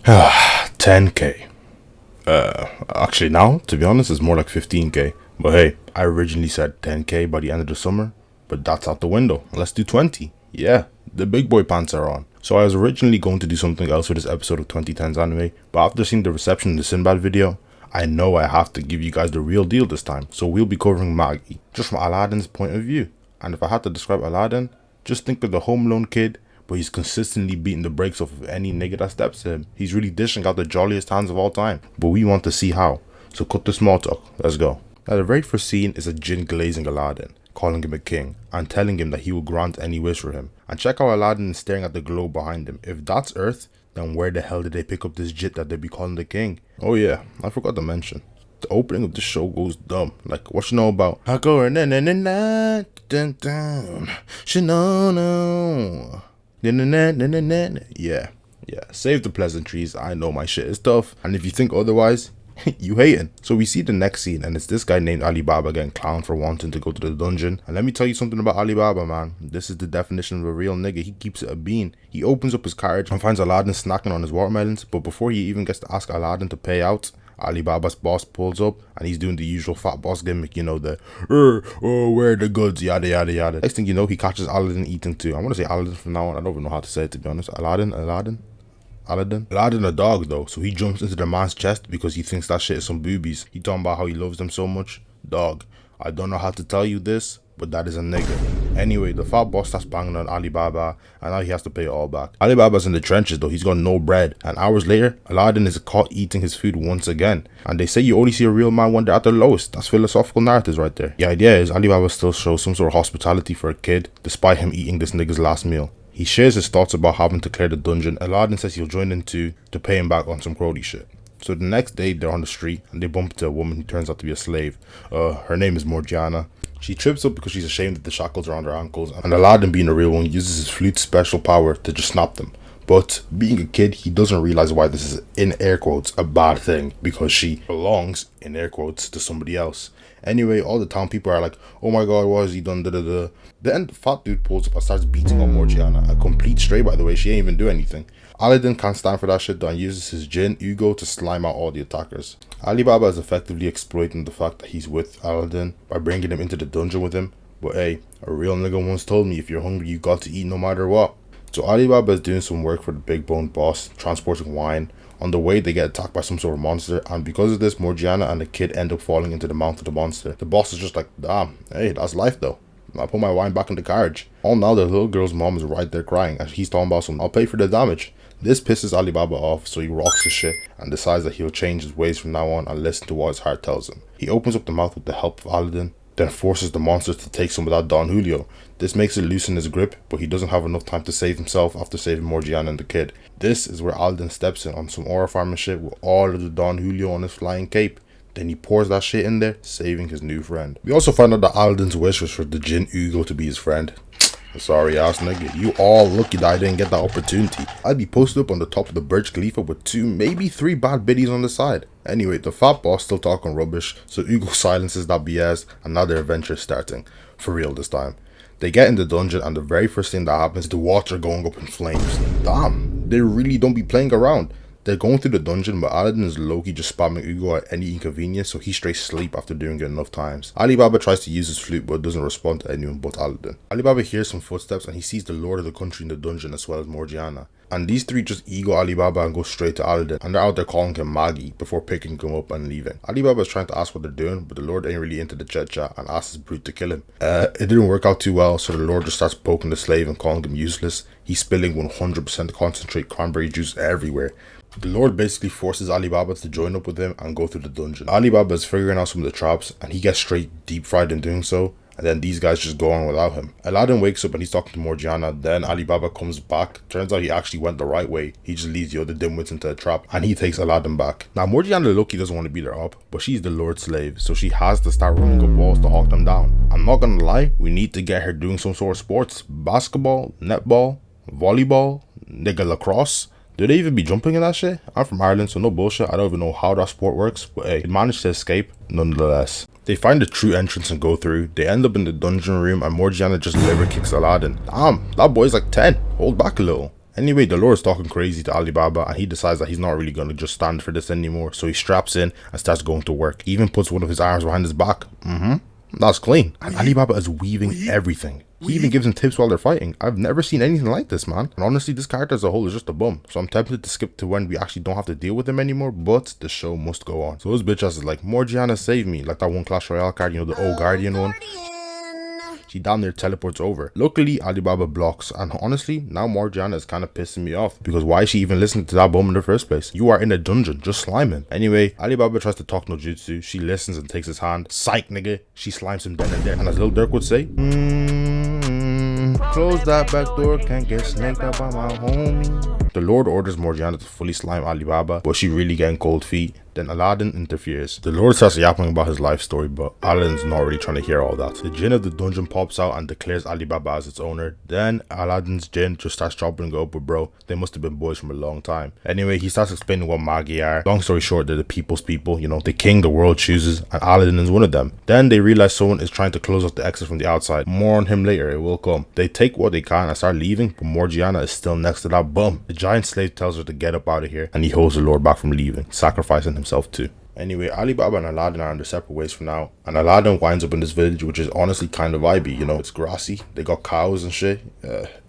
10k. Actually now, to be honest, it's more like 15k. But hey, I originally said 10k by the end of the summer, but that's out the window. Let's do 20. Yeah, the big boy pants are on. So I was originally going to do something else for this episode of 2010's anime, but after seeing the reception in the Sinbad video, I know I have to give you guys the real deal this time. So we'll be covering MAGI, just from Aladdin's point of view. And if I had to describe Aladdin, just think of the home alone kid, but he's consistently beating the brakes off of any nigga that steps to him. He's really dishing out the jolliest hands of all time, but we want to see how. So cut the small talk, let's go. Now the very first scene is a djinn glazing Aladdin, calling him a king, and telling him that he will grant any wish for him. And check how Aladdin is staring at the globe behind him. If that's Earth, then where the hell did they pick up this jit that they be calling the king? Oh yeah, I forgot to mention. The opening of this show goes dumb. Like, what you know about I go na na na na dun dun SHONEN. Yeah, save the pleasantries. I know my shit is tough, and if you think otherwise, you hating. So we see the next scene, and it's this guy named Alibaba getting clowned for wanting to go to the dungeon. And let me tell you something about Alibaba, man. This is the definition of a real nigga. He keeps it a bean. He opens up his carriage and finds Aladdin snacking on his watermelons, but before he even gets to ask Aladdin to pay out, Alibaba's boss pulls up and he's doing the usual fat boss gimmick, you know, the where are the goods, yada yada yada. Next thing you know, he catches Aladdin eating too. I want to say Aladdin from now on. I don't even know how to say it, to be honest. Aladdin a dog though, so he jumps into the man's chest because he thinks that shit is some boobies. He talking about how he loves them so much. Dog, I don't know how to tell you this, but that is a nigga. Anyway, the fat boss starts banging on Alibaba, and now he has to pay it all back. Alibaba's in the trenches though, he's got no bread, and hours later, Aladdin is caught eating his food once again. And they say you only see a real man when they're at their lowest. That's philosophical narratives right there. The idea is Alibaba still shows some sort of hospitality for a kid, despite him eating this nigga's last meal. He shares his thoughts about having to clear the dungeon. Aladdin says he'll join in too, to pay him back on some Crowley shit. So the next day, they're on the street, and they bump into a woman who turns out to be a slave. Her name is Morgiana. She trips up because she's ashamed that the shackles are on her ankles, and Aladdin, being a real one, uses his flute's special power to just snap them. But being a kid, he doesn't realize why this is, in air quotes, a bad thing, because she belongs, in air quotes, to somebody else. Anyway, all the town people are like, oh my god, what has he done, Then the fat dude pulls up and starts beating on Morgiana, a complete stray by the way, she ain't even do anything. Aladdin can't stand for that shit though and uses his djinn Ugo to slime out all the attackers. Alibaba is effectively exploiting the fact that he's with Aladdin by bringing him into the dungeon with him. But hey, a real nigga once told me if you're hungry you got to eat no matter what. So Alibaba is doing some work for the big bone boss, transporting wine. On the way they get attacked by some sort of monster, and because of this, Morgiana and the kid end up falling into the mouth of the monster. The boss is just like, damn, hey, that's life though. I put my wine back in the carriage. All now the little girl's mom is right there crying as he's talking about some, I'll pay for the damage. This pisses Alibaba off, so he rocks his shit and decides that he'll change his ways from now on and listen to what his heart tells him. He opens up the mouth with the help of Aladdin, then forces the monster to take some of that Don Julio. This makes it loosen his grip, but he doesn't have enough time to save himself after saving Morgiana and the kid. This is where Aladdin steps in on some aura farming shit with all of the Don Julio on his flying cape. Then he pours that shit in there, saving his new friend. We also find out that Aladdin's wish was for the djinn Ugo to be his friend. Sorry ass nigga, you all lucky that I didn't get that opportunity. I'd be posted up on the top of the Burj Khalifa with 2, maybe 3 bad biddies on the side. Anyway, the fat boss still talking rubbish, so Ugo silences that BS, and now their adventure is starting. For real this time. They get in the dungeon, and the very first thing that happens is the water going up in flames. Damn, they really don't be playing around. They're going through the dungeon, but Aladdin is low-key just spamming Ugo at any inconvenience, so he straight sleep after doing it enough times. Alibaba tries to use his flute, but doesn't respond to anyone but Aladdin. Alibaba hears some footsteps, and he sees the lord of the country in the dungeon as well as Morgiana. And these three just ego Alibaba and go straight to Aladdin, and they're out there calling him MAGI before picking him up and leaving. Alibaba is trying to ask what they're doing, but the lord ain't really into the chat and asks his brute to kill him. It didn't work out too well, so the lord just starts poking the slave and calling him useless. He's spilling 100% concentrate cranberry juice everywhere. The lord basically forces Alibaba to join up with him and go through the dungeon. Alibaba is figuring out some of the traps, and he gets straight deep fried in doing so, and then these guys just go on without him. Aladdin wakes up and he's talking to Morgiana, then Alibaba comes back. Turns out he actually went the right way. He just leads the other dimwits into a trap, and he takes Aladdin back. Now Morgiana low-key doesn't want to beat her up, but she's the lord's slave, so she has to start running up walls to hawk them down. I'm not gonna lie, we need to get her doing some sort of sports. Basketball, netball, volleyball, nigga lacrosse. Do they even be jumping in that shit? I'm from Ireland, so no bullshit. I don't even know how that sport works, but hey, they managed to escape nonetheless. They find the true entrance and go through. They end up in the dungeon room and Morgiana just liver kicks Aladdin. Damn, that boy's like 10. Hold back a little. Anyway, the Lord is talking crazy to Alibaba, and he decides that he's not really going to just stand for this anymore, so he straps in and starts going to work. He even puts one of his arms behind his back. That's clean. And Alibaba is weaving everything. He even gives him tips while they're fighting. I've never seen anything like this, man. And honestly, this character as a whole is just a bum. So I'm tempted to skip to when we actually don't have to deal with him anymore, but the show must go on. So his bitch ass is like, Morgiana save me. Like that one Clash Royale card, you know, the old Guardian one. She down there teleports over. Luckily, Alibaba blocks, and honestly, now Morgiana is kind of pissing me off, because why is she even listening to that bum in the first place? You are in a dungeon, just slime him. Anyway, Alibaba tries to talk no jutsu. She listens and takes his hand. Psych, nigga. She slimes him then and there. And as Lil Durk would say, close that back door, can't get snaked up by my homie. The Lord orders Morgiana to fully slime Alibaba, but she really getting cold feet. Then Aladdin interferes. The Lord starts yapping about his life story, but Aladdin's not really trying to hear all that. The Jinn of the dungeon pops out and declares Alibaba as its owner. Then Aladdin's Jinn just starts chopping it up, but bro, they must have been boys from a long time. Anyway, he starts explaining what MAGI are. Long story short, they're the people's people, you know, the king the world chooses, and Aladdin is one of them. Then they realize someone is trying to close off the exit from the outside. More on him later, it will come. They take what they can and start leaving, but Morgiana is still next to that bum. The giant slave tells her to get up out of here, and he holds the Lord back from leaving, sacrificing himself too. Anyway, Alibaba and Aladdin are on their separate ways for now, and Aladdin winds up in this village, which is honestly kind of vibey, you know, it's grassy, they got cows and shit,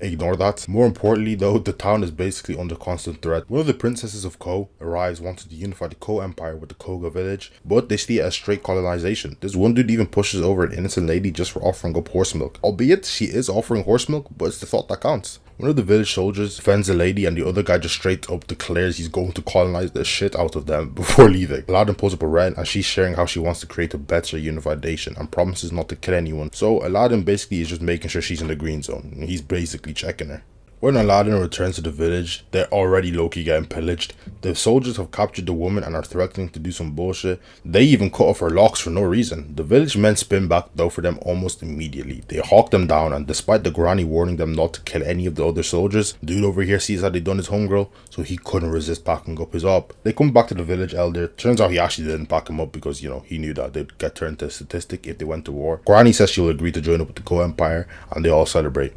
ignore that. More importantly though, the town is basically under constant threat. One of the princesses of Ko arrives wanting to unify the Ko Empire with the Koga village, but they see it as straight colonization. This one dude even pushes over an innocent lady just for offering up horse milk, albeit she is offering horse milk, but it's the thought that counts. One of the village soldiers defends the lady, and the other guy just straight up declares he's going to colonize the shit out of them before leaving. Aladdin pulls up a red, and she's sharing how she wants to create a better unified nation and promises not to kill anyone. So Aladdin basically is just making sure she's in the green zone. He's basically checking her. When Aladdin returns to the village, they're already low-key getting pillaged. The soldiers have captured the woman and are threatening to do some bullshit. They even cut off her locks for no reason. The village men spin back though for them almost immediately. They hawk them down, and despite the granny warning them not to kill any of the other soldiers, dude over here sees that they done his homegirl, so he couldn't resist packing up his op. They come back to the village elder. Turns out he actually didn't pack him up because, you know, he knew that they'd get turned to a statistic if they went to war. Granny says she'll agree to join up with the Ko Empire, and they all celebrate.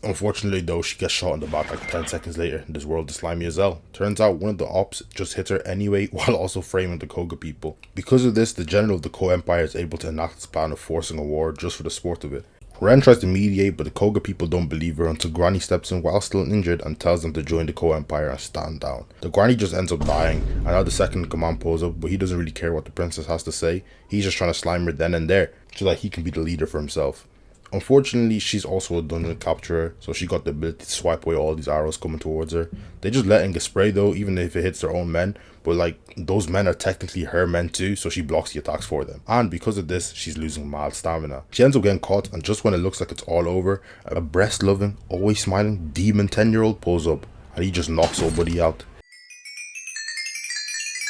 Unfortunately though, she gets shot in the back like 10 seconds later. This world is slimy as hell. Turns out one of the ops just hits her anyway, while also framing the Koga people. Because of this, the general of the Ko Empire is able to enact his plan of forcing a war just for the sport of it. Ren tries to mediate, but the Koga people don't believe her until Granny steps in while still injured and tells them to join the Ko Empire and stand down. The Granny just ends up dying, and now the second in command pulls up, but he doesn't really care what the princess has to say. He's just trying to slime her then and there, so that he can be the leader for himself. Unfortunately, she's also a dungeon capturer, so she got the ability to swipe away all these arrows coming towards her. They just let in get sprayed though, even if it hits their own men, but like, those men are technically her men too, so she blocks the attacks for them. And because of this, she's losing mad stamina. She ends up getting caught, and just when it looks like it's all over, a breast-loving, always smiling, demon 10-year-old pulls up, and he just knocks old buddy out.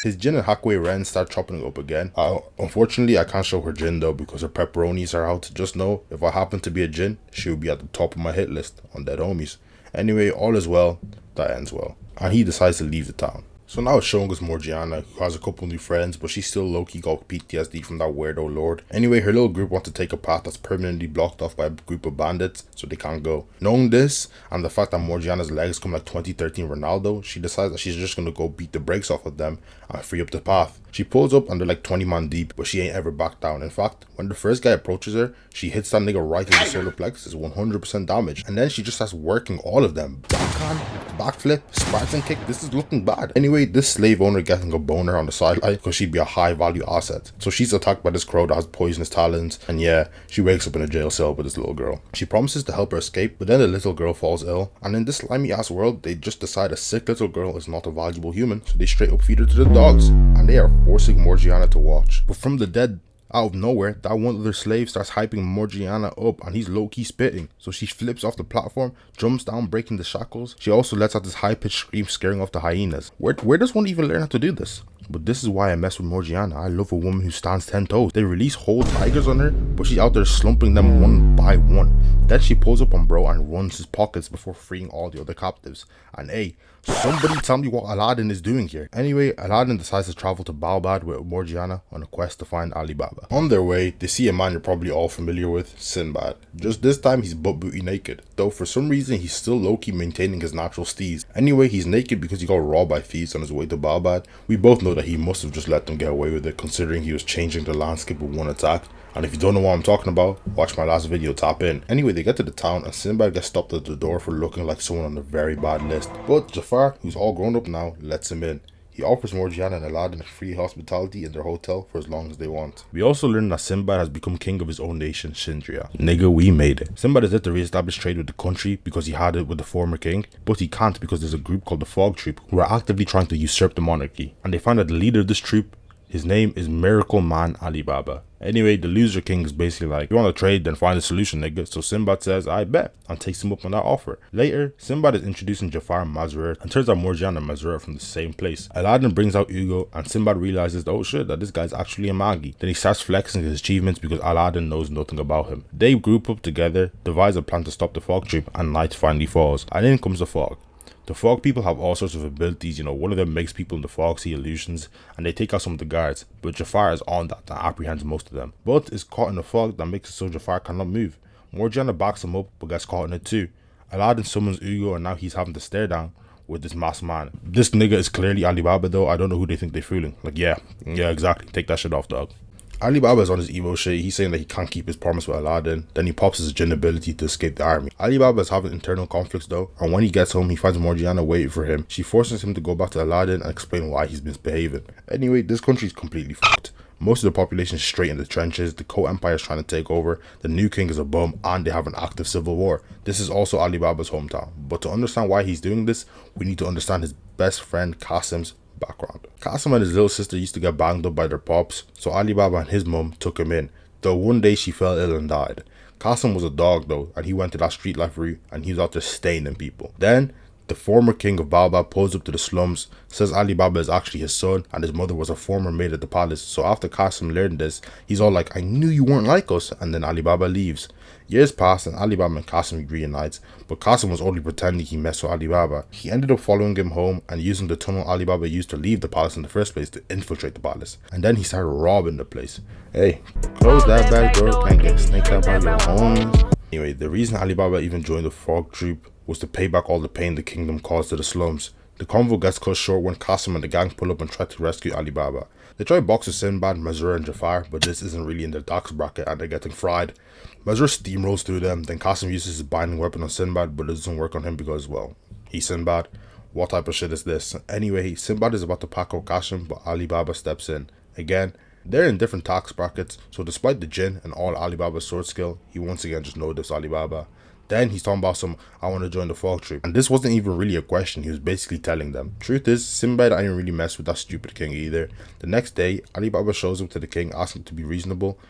His Jin and Hakway Ren start chopping it up again. Unfortunately, I can't show her Jin though because her pepperonis are out. Just know, if I happen to be a Jin, she will be at the top of my hit list on dead homies. Anyway, all is well, that ends well. And he decides to leave the town. So now it's showing us Morgiana, who has a couple new friends, but she's still low-key got PTSD from that weirdo lord. Anyway, her little group wants to take a path that's permanently blocked off by a group of bandits, so they can't go. Knowing this, and the fact that Morgiana's legs come like 2013 Ronaldo, she decides that she's just gonna go beat the brakes off of them and free up the path. She pulls up and they're like 20 man deep, but she ain't ever backed down. In fact, when the first guy approaches her, she hits that nigga right in the solar plexus, 100% damage, and then she just starts working all of them. Backhand, backflip, Spartan kick, this is looking bad. Anyway, this slave owner getting a boner on the sideline because she'd be a high value asset. So she's attacked by this crow that has poisonous talons, and yeah, she wakes up in a jail cell with this little girl. She promises to help her escape, but then the little girl falls ill, and in this slimy ass world, they just decide a sick little girl is not a valuable human, so they straight up feed her to the dogs, and they are forcing Morgiana to watch. But from the dead, out of nowhere, that one of their slaves starts hyping Morgiana up, and he's low-key spitting. So she flips off the platform, jumps down, breaking the shackles. She also lets out this high-pitched scream, scaring off the hyenas. Where does one even learn how to do this? But this is why I mess with Morgiana. I love a woman who stands 10 toes. They release whole tigers on her, but she's out there slumping them one by one. Then she pulls up on bro and runs his pockets before freeing all the other captives. And hey, Somebody tell me what Aladdin is doing here. Anyway, Aladdin decides to travel to Baobab with Morgiana on a quest to find Ali Baba. On their way, they see a man you're probably all familiar with, Sinbad. Just this time he's butt booty naked, though for some reason he's still low-key maintaining his natural steez. Anyway, he's naked because he got robbed by thieves on his way to Baobab. We both know that he must have just let them get away with it, considering he was changing the landscape with one attack. And if you don't know what I'm talking about, watch my last video, tap in. Anyway, they get to the town and Sinbad gets stopped at the door for looking like someone on a very bad list. But Jafar, who's all grown up now, lets him in. He offers Morgiana and Aladdin free hospitality in their hotel for as long as they want. We also learn that Sinbad has become king of his own nation, Shindria. Nigga, we made it. Sinbad is there to re-establish trade with the country because he had it with the former king, but he can't because there's a group called the Fog Troop who are actively trying to usurp the monarchy. And they find that the leader of this troop, his name is Miracle Man Ali Baba. Anyway, the loser king is basically like, you want to trade, then find a solution, nigga. So Sinbad says, I bet, and takes him up on that offer. Later, Sinbad is introducing Jafar and Mazrur, and turns out Morgiana and Mazrur are from the same place. Aladdin brings out Ugo, and Sinbad realizes, oh shit, that this guy's actually a MAGI. Then he starts flexing his achievements because Aladdin knows nothing about him. They group up together, devise a plan to stop the fog troop, and night finally falls. And in comes the fog. The fog people have all sorts of abilities, you know, one of them makes people in the fog see illusions, and they take out some of the guards, but Jafar is on that and apprehends most of them. But is caught in the fog that makes it so Jafar cannot move. Morgiana backs him up, but gets caught in it too. Aladdin summons Ugo, and now he's having to stare down with this masked man. This nigga is clearly Ali Baba though, I don't know who they think they're fooling. Like, yeah, exactly, take that shit off, dog. Ali Baba is on his emo shit. He's saying that he can't keep his promise with Aladdin. Then he pops his jinn ability to escape the army. Ali Baba is having internal conflicts though, and when he gets home he finds Morgiana waiting for him. She forces him to go back to Aladdin and explain why he's misbehaving. Anyway, this country is completely fucked. Most of the population is straight in the trenches, the co-empire is trying to take over, the new king is a bum, and they have an active civil war. This is also Ali Baba's hometown. But to understand why he's doing this, we need to understand his best friend Qasim's background. Qasim and his little sister used to get banged up by their pops, so Ali Baba and his mum took him in, though one day she fell ill and died. Qasim was a dog though, and he went to that street life route, and he was out there staining people. Then the former king of Baobab pulls up to the slums, says Ali Baba is actually his son, and his mother was a former maid at the palace. So after Qasim learned this, he's all like, I knew you weren't like us, and then Ali Baba leaves. Years pass and Ali Baba and Qasim reunite, but Qasim was only pretending he messed with Ali Baba. He ended up following him home and using the tunnel Ali Baba used to leave the palace in the first place to infiltrate the palace. And then he started robbing the place. Hey, close that back door, can't get snaked out by your homies. Anyway, the reason Ali Baba even joined the Fog Troop was to pay back all the pain the kingdom caused to the slums. The convo gets cut short when Qasim and the gang pull up and try to rescue Ali Baba. They try box with Sinbad, Mazrur and Jafar, but this isn't really in their tax bracket and they're getting fried. Mazrur steamrolls through them, then Qasim uses his binding weapon on Sinbad, but it doesn't work on him because, well, he's Sinbad. What type of shit is this? Anyway, Sinbad is about to pack out Qasim, but Ali Baba steps in. Again, they're in different tax brackets, so despite the jinn and all Ali Baba's sword skill, he once again just noticed Ali Baba. Then he's talking about some, I want to join the Fog Troop. And this wasn't even really a question, he was basically telling them. Truth is, Sinbad didn't really mess with that stupid king either. The next day, Ali Baba shows up to the king asking to be reasonable,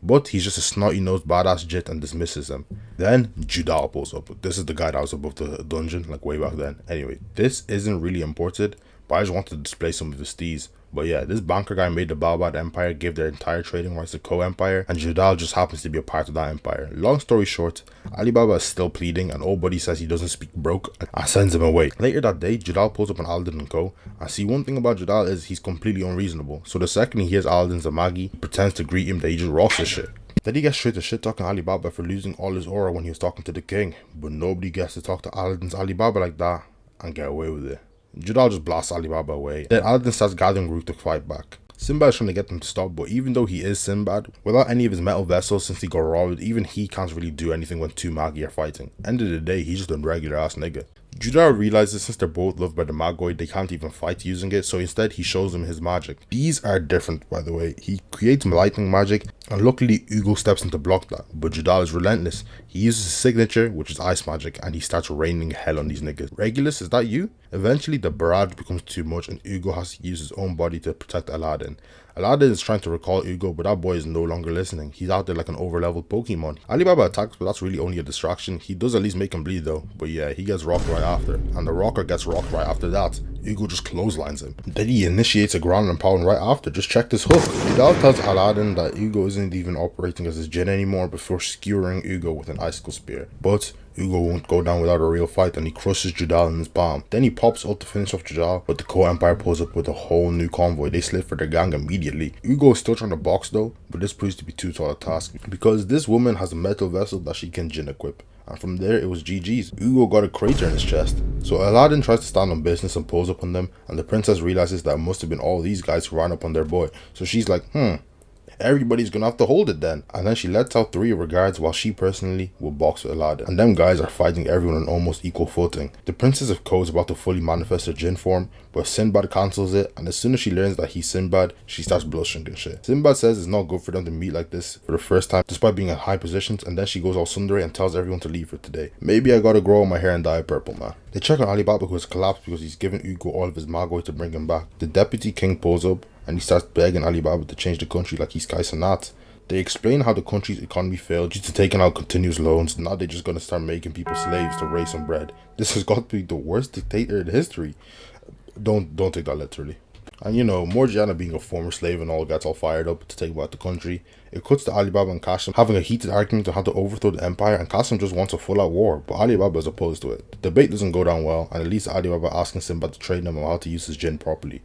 but he's just a snotty-nosed badass jit and dismisses him. Then Judal pulls up. This is the guy that was above the dungeon, like way back then. Anyway, this isn't really important, but I just wanted to display some of his steez. But yeah, this banker guy made the Baobab Empire, gave their entire trading rights to Co-Empire, and Judal just happens to be a part of that empire. Long story short, Ali Baba is still pleading, and old buddy says he doesn't speak broke and sends him away. Later that day, Judal pulls up on Aladdin and Co. And see, one thing about Judal is he's completely unreasonable. So the second he hears Aladdin's a MAGI, he pretends to greet him that he just rocks his shit. Then he gets straight to shit talking Ali Baba for losing all his aura when he was talking to the king. But nobody gets to talk to Aladdin's Ali Baba like that and get away with it. Judal just blasts Ali Baba away. Then Aladdin starts gathering group to fight back. Sinbad is trying to get them to stop, but even though he is Sinbad, without any of his metal vessels since he got robbed, even he can't really do anything when two MAGI are fighting. End of the day, he's just a regular ass nigga. Judal realizes since they're both loved by the Magoid, they can't even fight using it, so instead he shows them his magic. These are different, by the way. He creates lightning magic, and luckily Ugo steps in to block that, but Judal is relentless. He uses his signature, which is ice magic, and he starts raining hell on these niggas. Regulus, is that you? Eventually the barrage becomes too much and Ugo has to use his own body to protect Aladdin. Aladdin is trying to recall Ugo, but that boy is no longer listening. He's out there like an over-leveled Pokemon. Ali Baba attacks, but that's really only a distraction. He does at least make him bleed though, but yeah, he gets rocked right after, and the rocker gets rocked right after that. Ugo just clotheslines him. Then he initiates a ground and pound right after. Just check this hook. Judal tells Aladdin that Ugo isn't even operating as his jinn anymore before skewering Ugo with an icicle spear. But Ugo won't go down without a real fight, and he crushes Judal in his palm. Then he pops out to finish off Judal, but the Co-Empire pulls up with a whole new convoy. They slid for their gang immediately. Ugo is still trying to box though, but this proves to be too tall a task, because this woman has a metal vessel that she can jinn equip. And from there it was GG's. Ugo got a crater in his chest. So Aladdin tries to stand on business and pulls up on them, and the princess realizes that it must have been all these guys who ran up on their boy. So she's like, everybody's gonna have to hold it then. And then she lets out 3 of her guards while she personally will box with Aladdin. And them guys are fighting everyone on almost equal footing. The Princess of Ko is about to fully manifest her jinn form, but Sinbad cancels it, and as soon as she learns that he's Sinbad, she starts blushing and shit. Sinbad says it's not good for them to meet like this for the first time, despite being in high positions, and then she goes all tsundere and tells everyone to leave for today. Maybe I gotta grow my hair and dye it purple, man. They check on Alibaba, who has collapsed because he's given Ugo all of his magoi to bring him back. The deputy king pulls up, and he starts begging Alibaba to change the country like he's Kai Sanat. They explain how the country's economy failed due to taking out continuous loans. Now they're just gonna start making people slaves to raise some bread. This has got to be the worst dictator in history. Don't take that literally. And you know, Morgiana being a former slave and all gets all fired up to take back the country. It cuts to Alibaba and Qasim having a heated argument on how to overthrow the empire, and Qasim just wants a full-out war, but Alibaba is opposed to it. The debate doesn't go down well, and it leads to Alibaba asking Sinbad to train him on how to use his jinn properly.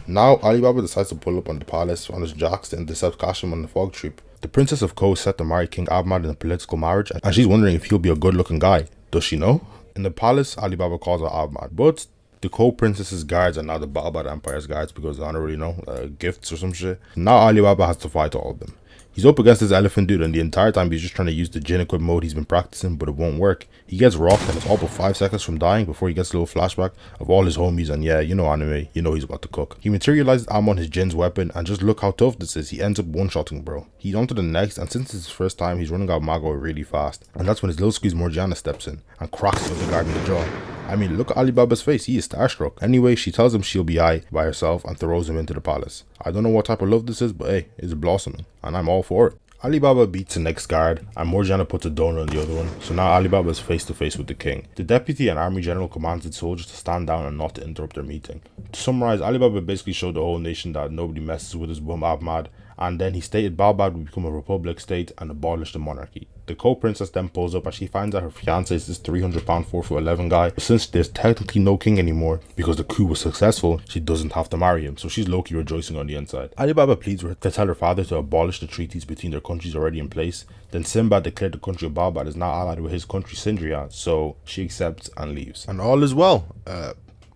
Now Alibaba decides to pull up on the palace on his jacks to intercept Qasim on the fog trip. The Princess of Ko is set to marry King Ahmad in a political marriage, and she's wondering if he'll be a good-looking guy. Does she know? In the palace, Alibaba calls out Ahmad, but the Co-Princess's guards are now the Baalbad Empire's guards because I don't really know, gifts or some shit. Now Alibaba has to fight all of them. He's up against this elephant dude, and the entire time he's just trying to use the jinn equip mode he's been practicing, but it won't work. He gets rocked and it's all but 5 seconds from dying before he gets a little flashback of all his homies, and yeah, you know anime, you know he's about to cook. He materializes Amon his jinn's weapon, and just look how tough this is. He ends up one-shotting bro. He's on to the next, and since it's his first time, he's running out magoi really fast. And that's when his little squeeze Morgiana steps in and cracks the guard in the jaw. I mean, look at Alibaba's face, he is starstruck. Anyway, she tells him she'll be aight by herself and throws him into the palace. I don't know what type of love this is, but hey, it's blossoming, and I'm all for it. Alibaba beats the next guard, and Morgiana puts a donor on the other one, so now Alibaba is face to face with the king. The deputy and army general commands his soldiers to stand down and not to interrupt their meeting. To summarize, Alibaba basically showed the whole nation that nobody messes with his bum Ahmad, and then he stated Baalbad would become a republic state and abolish the monarchy. The co-princess then pulls up and she finds out her fiance is this 300-pound 4'11" guy. But since there's technically no king anymore because the coup was successful, she doesn't have to marry him, so she's low-key rejoicing on the inside. Alibaba pleads with her to tell her father to abolish the treaties between their countries already in place. Then Sinbad declared the country of Baalbad is now allied with his country Sindria, so she accepts and leaves. And all is well.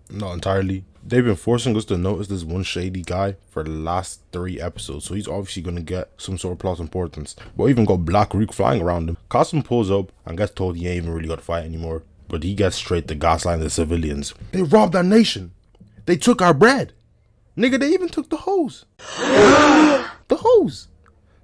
Not entirely. They've been forcing us to notice this one shady guy for the last 3 episodes, so he's obviously going to get some sort of plot importance. But even got Black Rook flying around him. Qasim pulls up and gets told he ain't even really got to fight anymore, but he gets straight to gaslighting the civilians. They robbed our nation. They took our bread. Nigga, they even took the hose. The hose.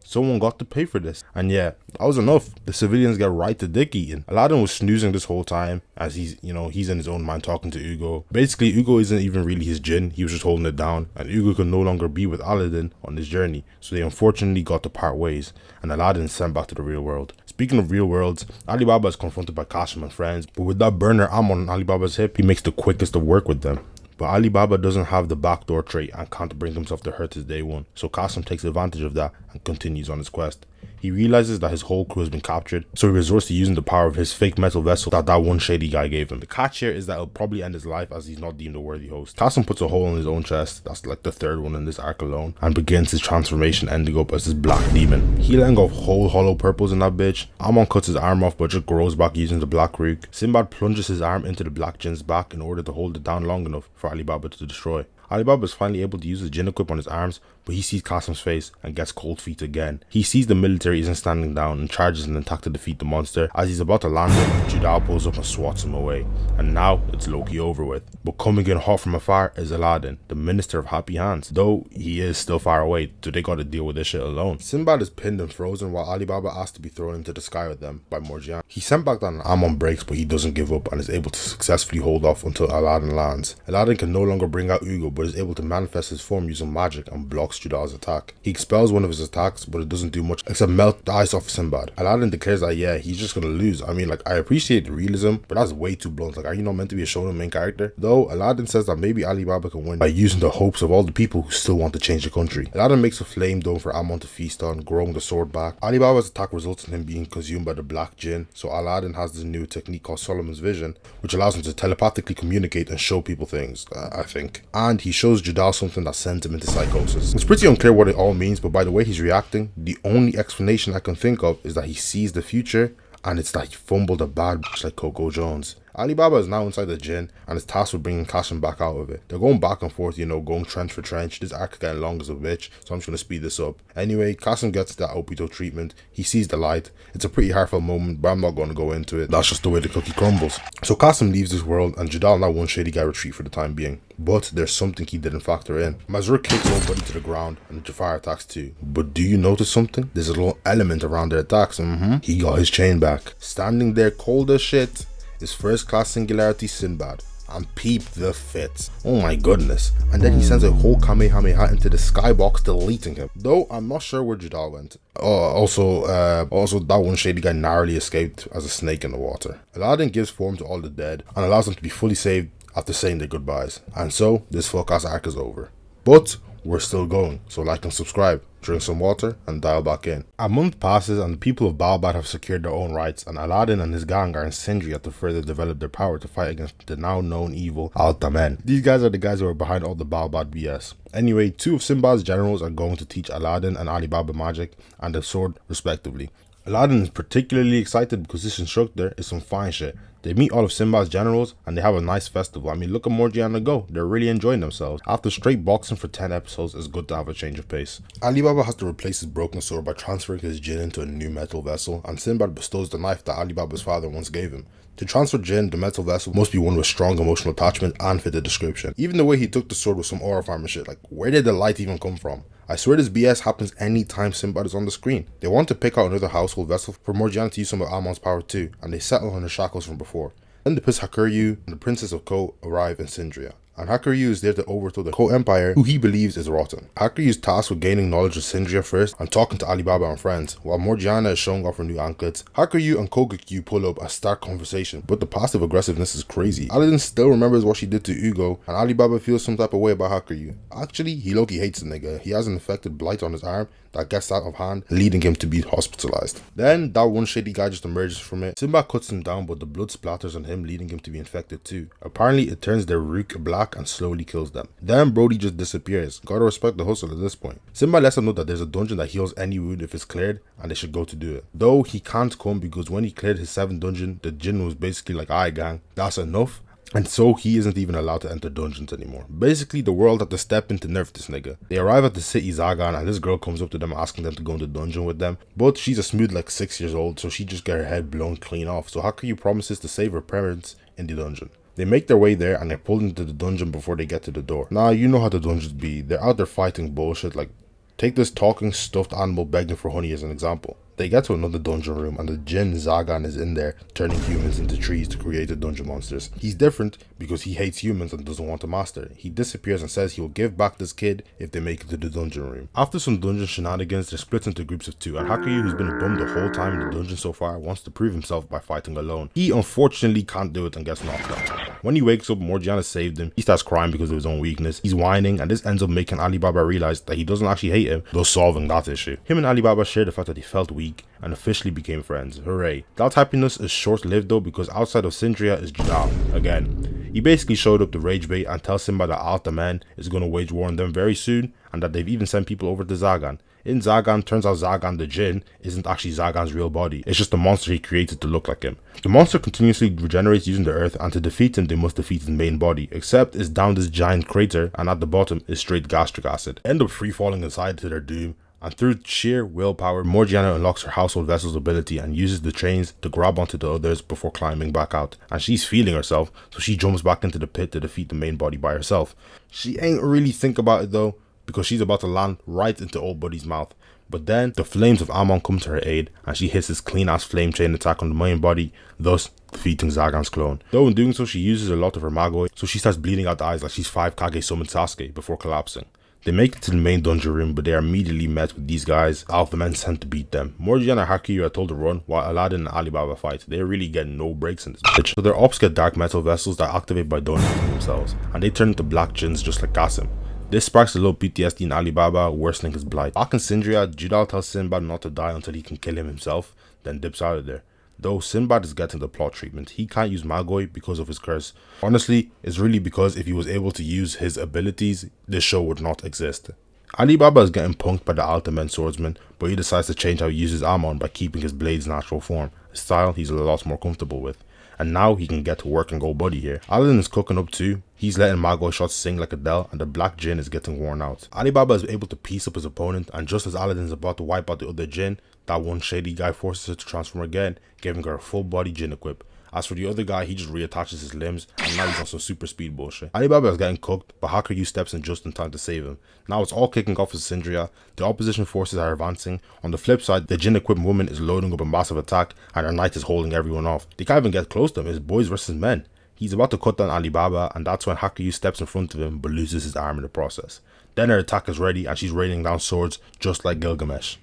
Someone got to pay for this. And yeah, that was enough. The civilians get right to dick eating. Aladdin was snoozing this whole time as he's in his own mind talking to Ugo. Basically, Ugo isn't even really his jinn. He was just holding it down. And Ugo could no longer be with Aladdin on his journey. So they unfortunately got to part ways. And Aladdin is sent back to the real world. Speaking of real worlds, Alibaba is confronted by Qasim and friends. But with that burner Amon on Alibaba's hip, he makes the quickest of work with them. But Alibaba doesn't have the backdoor trait and can't bring himself to hurt his day one, so Qasim takes advantage of that and continues on his quest. He realizes that his whole crew has been captured, so he resorts to using the power of his fake metal vessel that one shady guy gave him. The catch here is that it'll probably end his life as he's not deemed a worthy host. Qasim puts a hole in his own chest, that's like the 3rd one in this arc alone, and begins his transformation, ending up as this black demon. He letting off whole hollow purples in that bitch. Amon cuts his arm off but just grows back using the Black Rook. Sinbad plunges his arm into the Black Jinn's back in order to hold it down long enough for Alibaba to destroy. Alibaba is finally able to use his jinn equip on his arms, but he sees Qasim's face and gets cold feet again. He sees the military isn't standing down and charges an attack to defeat the monster. As he's about to land him, Judal pulls up and swats him away. And now it's low-key over with. But coming in hot from afar is Aladdin, the Minister of Happy Hands. Though he is still far away, so they gotta deal with this shit alone. Sinbad is pinned and frozen while Alibaba asks to be thrown into the sky with them by Morgiana. He's sent back down and Amon breaks, but he doesn't give up and is able to successfully hold off until Aladdin lands. Aladdin can no longer bring out Ugo, but is able to manifest his form using magic and blocks Judal's attack. He expels one of his attacks, but it doesn't do much except melt the ice off Sinbad. Aladdin declares that yeah, he's just gonna lose. I mean, like, I appreciate the realism, but that's way too blunt. Like, are you not meant to be a shonen main character? Though Aladdin says that maybe Ali Baba can win by using the hopes of all the people who still want to change the country. Aladdin makes a flame dome for Ammon to feast on, growing the sword back. Ali Baba's attack results in him being consumed by the black jinn, so Aladdin has this new technique called Solomon's Vision, which allows him to telepathically communicate and show people things, I think. And he shows Judal something that sends him into psychosis. It's pretty unclear what it all means, but by the way he's reacting, the only explanation I can think of is that he sees the future, and it's that he fumbled a bad bitch like Coco Jones. Ali Baba is now inside the jinn and is tasked with bringing Qasim back out of it. They're going back and forth, you know, going trench for trench. This arc is getting long as a bitch, so I'm just going to speed this up. Anyway, Qasim gets that Obito treatment. He sees the light. It's a pretty heartfelt moment, but I'm not going to go into it. That's just the way the cookie crumbles. So Qasim leaves this world and Judal and that one shady guy retreat for the time being. But there's something he didn't factor in. Mazrur kicks old buddy to the ground and Jafar attacks too. But do you notice something? There's a little element around their attacks. He got his chain back. Standing there cold as shit is first class singularity Sinbad, and peep the fit. Oh my goodness. And then he sends a whole Kamehameha into the skybox, deleting him. Though I'm not sure where Judal went. Also that one shady guy narrowly escaped as a snake in the water. Aladdin gives form to all the dead and allows them to be fully saved after saying their goodbyes. And so this fuck ass arc is over. But we're still going, so like and subscribe, drink some water, and dial back in. A month passes and the people of Balbat have secured their own rights, and Aladdin and his gang are in Sindria to further develop their power to fight against the now known evil Al-Tamen. These guys are the guys who are behind all the Balbat BS. Anyway, two of Sinbad's generals are going to teach Aladdin and Ali Baba magic and the sword respectively. Aladdin is particularly excited because this instructor is some fine shit. They meet all of Sinbad's generals and they have a nice festival. I mean, look at Morgiana go. They're really enjoying themselves. After straight boxing for 10 episodes, it's good to have a change of pace. Ali Baba has to replace his broken sword by transferring his jinn into a new metal vessel, and Sinbad bestows the knife that Ali Baba's father once gave him. To transfer jinn, the metal vessel must be one with strong emotional attachment and fit the description. Even the way he took the sword with some aura farm and shit, like, where did the light even come from? I swear this BS happens anytime Sinbad is on the screen. They want to pick out another household vessel for Morgiana to use some of Amon's power too, and they settle on her shackles from before. Then the Prince Hakuryu and the Princess of Ko arrive in Sindria, and Hakuryu is there to overthrow the Ko Empire, who he believes is rotten. Hakuryu is tasked with gaining knowledge of Sindria first and talking to Ali Baba and friends, while Morgiana is showing off her new anklets. Hakuryu and Kogekyu pull up a stark conversation, but the passive aggressiveness is crazy. Aladdin still remembers what she did to Ugo, and Ali Baba feels some type of way about Hakuryu. Actually, he low-key hates the nigga. He has an infected blight on his arm that gets out of hand, leading him to be hospitalized. Then that one shady guy just emerges from it. Sinbad cuts him down, but the blood splatters on him, leading him to be infected too. Apparently it turns their rook black and slowly kills them. Then Brody just disappears. Gotta respect the hustle at this point. Sinbad lets him know that there's a dungeon that heals any wound if it's cleared, and they should go to do it. Though he can't come because when he cleared his 7th dungeon, the djinn was basically like, alright gang, that's enough. And so he isn't even allowed to enter dungeons anymore. Basically, the world had to step in to nerf this nigga. They arrive at the city Zagan and this girl comes up to them asking them to go in the dungeon with them. But she's a smooth like 6 years old, so she just get her head blown clean off. So Hakuryu promises to save her parents in the dungeon. They make their way there and they're pulled into the dungeon before they get to the door. Now, you know how the dungeons be. They're out there fighting bullshit. Like, take this talking stuffed animal begging for honey as an example. They get to another dungeon room and the Jinn Zagan is in there turning humans into trees to create the dungeon monsters. He's different because he hates humans and doesn't want to master it. He disappears and says he will give back this kid if they make it to the dungeon room. After some dungeon shenanigans, they're split into groups of 2, and Hakuryu, who's been a bum the whole time in the dungeon so far, wants to prove himself by fighting alone. He unfortunately can't do it and gets knocked out. When he wakes up, Morgiana saved him. He starts crying because of his own weakness. He's whining, and this ends up making Ali Baba realize that he doesn't actually hate him, thus solving that issue. Him and Ali Baba share the fact that he felt weak and officially became friends. Hooray. That happiness is short-lived though, because outside of Sindria is Judal again. He basically showed up to rage bait and tell Simba that Al-Tamen is going to wage war on them very soon, and that they've even sent people over to Zagan. In Zagan, turns out Zagan the Jinn isn't actually Zagan's real body. It's just a monster he created to look like him. The monster continuously regenerates using the earth, and to defeat him they must defeat his main body, except it's down this giant crater and at the bottom is straight gastric acid. End up free falling inside to their doom, and through sheer willpower, Morgiana unlocks her household vessel's ability and uses the chains to grab onto the others before climbing back out. And she's feeling herself, so she jumps back into the pit to defeat the main body by herself. She ain't really think about it though, because she's about to land right into old buddy's mouth. But then the flames of Ammon come to her aid and she hits his clean ass flame chain attack on the main body, thus defeating Zagan's clone. Though in doing so, she uses a lot of her Magoi, so she starts bleeding out the eyes like she's 5 Kage summoned Sasuke before collapsing. They make it to the main dungeon room, but they are immediately met with these guys, alpha men sent to beat them. Morgiana and Hakuyu are told to run, while Aladdin and Alibaba fight. They are really getting no breaks in this bitch. So their ops get dark metal vessels that activate by donating themselves, and they turn into black djinns just like Qasim. This sparks a little PTSD in Alibaba, worsening his blight. Back in Sindria, Judal tells Sinbad not to die until he can kill him himself, then dips out of there. Though Sinbad is getting the plot treatment, he can't use Magoi because of his curse. Honestly, it's really because if he was able to use his abilities, this show would not exist. Alibaba is getting punked by the Alta Men swordsman, but he decides to change how he uses Amon by keeping his blade's natural form, a style he's a lot more comfortable with. And now he can get to work and go buddy here. Aladdin is cooking up too. He's letting Magoi shots sing like Adele, and the black djinn is getting worn out. Alibaba is able to piece up his opponent, and just as Aladdin is about to wipe out the other djinn, that one shady guy forces her to transform again, giving her a full body djinn equip. As for the other guy, he just reattaches his limbs, and now he's on some super speed bullshit. Alibaba is getting cooked, but Hakuyu steps in just in time to save him. Now it's all kicking off in Sindria. The opposition forces are advancing. On the flip side, the djinn equipped woman is loading up a massive attack, and her knight is holding everyone off. They can't even get close to him. It's boys versus men. He's about to cut down Alibaba, and that's when Hakuyu steps in front of him, but loses his arm in the process. Then her attack is ready, and she's raining down swords, just like Gilgamesh.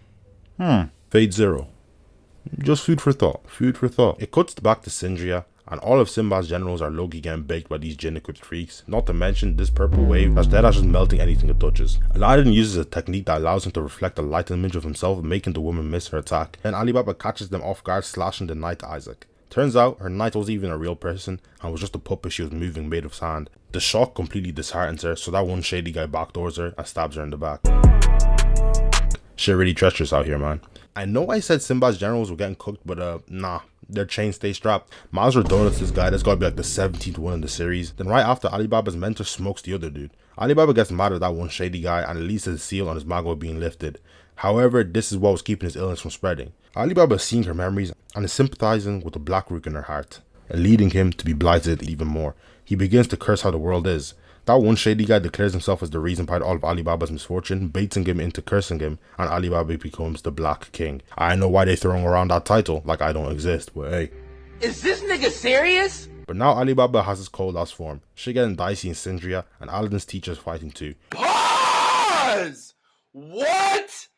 Fate 0. Just food for thought. Food for thought. It cuts back to Sindria, and all of Sinbad's generals are low-key getting baked by these djinn-equipped freaks, not to mention this purple wave that's dead as just melting anything it touches. Aladdin uses a technique that allows him to reflect a light image of himself, making the woman miss her attack. Then Alibaba catches them off guard, slashing the knight Isaac. Turns out her knight wasn't even a real person and was just a puppet she was moving made of sand. The shock completely disheartens her, so that one shady guy backdoors her and stabs her in the back. Shit really treacherous out here, man. I know I said Sinbad's generals were getting cooked, but nah. Their chains stay strapped. Mazra donuts this guy. That's gotta be like the 17th one in the series. Then right after, Alibaba's mentor smokes the other dude. Alibaba gets mad at that one shady guy and releases his seal on his Magoi being lifted. However, this is what was keeping his illness from spreading. Alibaba is seeing her memories and is sympathizing with the black rook in her heart, and leading him to be blighted even more. He begins to curse how the world is. That one shady guy declares himself as the reason behind all of Alibaba's misfortune, baiting him into cursing him, and Alibaba becomes the Black King. I know why they throwing around that title like I don't exist, but hey. Is this nigga serious? But now Alibaba has his cold ass form. Shit getting dicey in Sindria, and Aladdin's teachers fighting too. Pause! What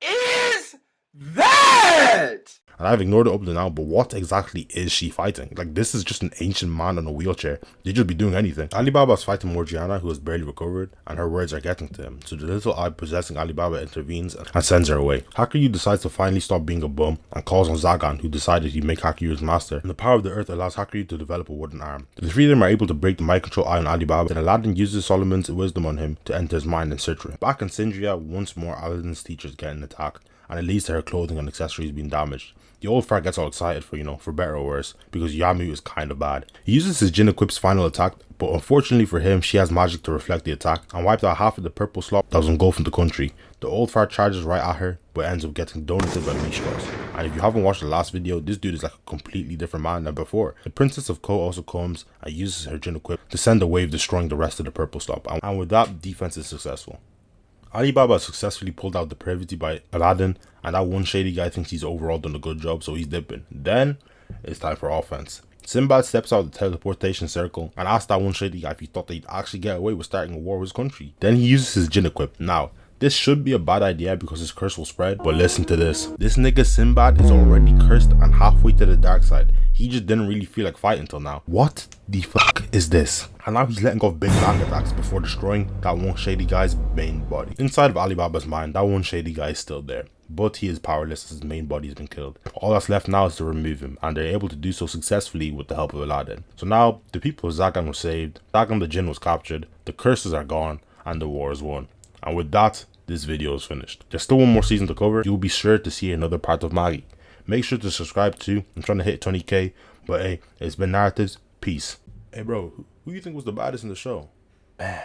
is that? And I've ignored it up to now, but what exactly is she fighting? Like, this is just an ancient man on a wheelchair. They just be doing anything. Alibaba is fighting Morgiana, who has barely recovered, and her words are getting to him. So the little eye possessing Alibaba intervenes and sends her away. Hakuyu decides to finally stop being a bum and calls on Zagan, who decided he'd make Hakuyu his master. And the power of the earth allows Hakuyu to develop a wooden arm. The three of them are able to break the mind control eye on Alibaba, and Aladdin uses Solomon's wisdom on him to enter his mind and search for him. Back in Sindria, once more Aladdin's teachers getting attacked, and it leads to her clothing and accessories being damaged. The old fart gets all excited for better or worse, because Yamu is kind of bad. He uses his Jinn equip's final attack, but unfortunately for him, she has magic to reflect the attack, and wiped out half of the purple slop that was engulfing the country. The old fart charges right at her, but ends up getting donated by Mishkos. And if you haven't watched the last video, this dude is like a completely different man than before. The Princess of Ko also comes and uses her Jinn equip to send a wave destroying the rest of the purple slop, and with that, defense is successful. Alibaba successfully pulled out the depravity by Aladdin, and that one shady guy thinks he's overall done a good job, so he's dipping. Then, it's time for offense. Sinbad steps out of the teleportation circle and asks that one shady guy if he thought that he'd actually get away with starting a war with his country. Then he uses his Jinn equip. Now, this should be a bad idea because his curse will spread, but listen to this. This nigga Sinbad is already cursed and halfway to the dark side. He just didn't really feel like fighting till now. What the fuck is this? And now he's letting off big back attacks before destroying that one shady guy's main body. Inside of Alibaba's mind, that one shady guy is still there, but he is powerless as his main body has been killed. All that's left now is to remove him, and they're able to do so successfully with the help of Aladdin. So now, the people of Zagan were saved, Zagan the Jinn was captured, the curses are gone, and the war is won. And with that, this video is finished. There's still one more season to cover. You'll be sure to see another part of MAGI. Make sure to subscribe too. I'm trying to hit 20k, but hey, it's been Narratives. Peace. Hey bro, who you think was the baddest in the show? Man,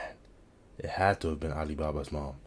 it had to have been Alibaba's mom.